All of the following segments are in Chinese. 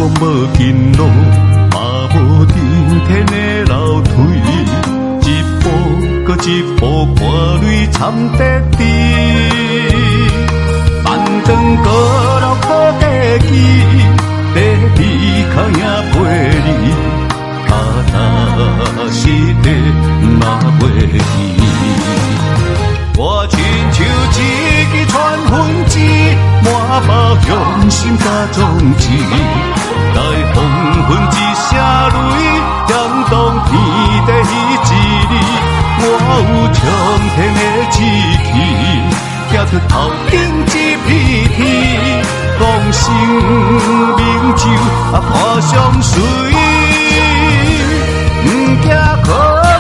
讲无近路，嘛无顶天的楼梯，一步搁一步，看泪惨得滴。万丈高楼可地基，地离开也陪你，但是地嘛袂记。我亲像一支传魂枝，满包用心甲种子，在黄昏之下泪，响动天地之理。我有冲天的志气，行出头顶一片天，讲生命就破相随，不惊苦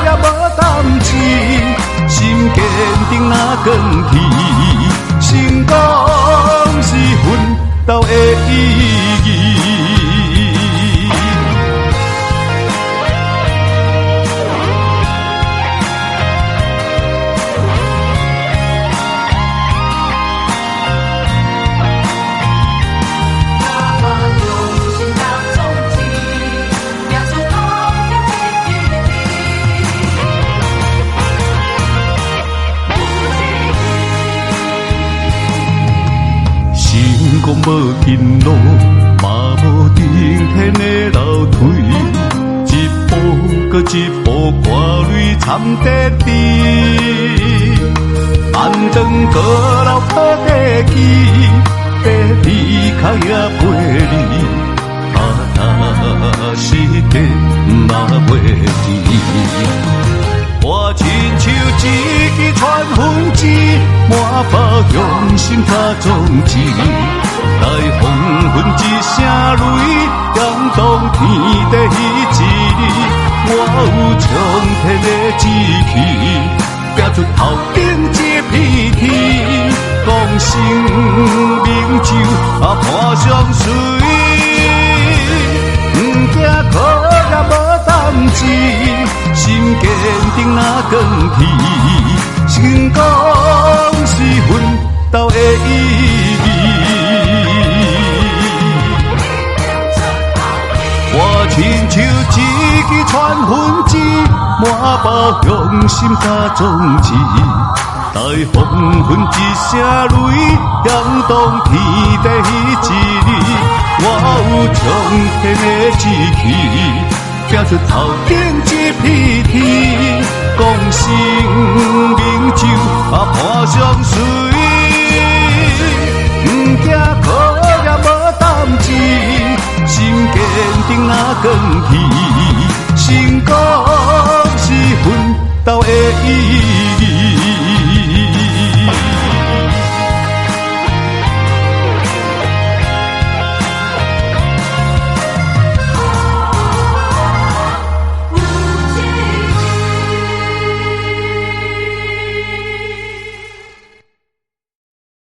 也无胆志。心坚定那更起，成功是奋斗的意义。讲无近路，嘛无顶天的楼梯，一步搁一步，看泪惨得滴。万丈高楼可地基，地离开也陪你，但是地嘛袂记。我亲像一支传魂枝，满包用心甲种子，在黄昏之声泪，感动天地之理。我有冲天的志气，拼出头顶一片天，讲生命就破相随，不惊苦也无胆志。心坚定那更起，成功是奋斗的意义。我亲像一支传魂枝，满包用心甲种子，在黄昏之声泪，响动天地之理。我有冲天的志气，拼出头顶一片天，讲生命就破相随，不惊苦也无胆志，心坚定那更起，成功是奋斗的意义。